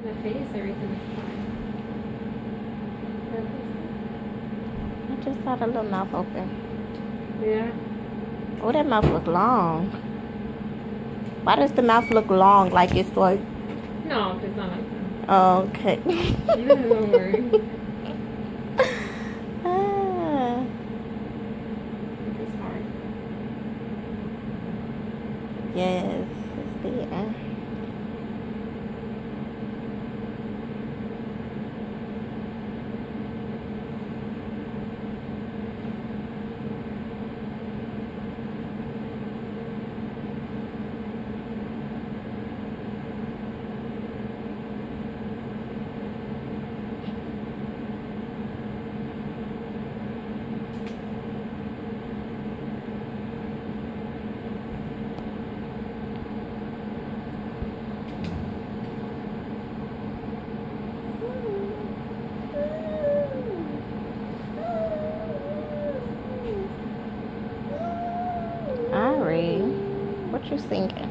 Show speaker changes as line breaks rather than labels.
The face, everything is fine.
I just saw the little mouth open.
Yeah.
Oh, that mouth look long. Why does the mouth look long? Like it's like...
No, it's not like that.
Oh, okay.
Don't worry.
Ah,
It's hard.
yes, it's there. Ari, what you singing?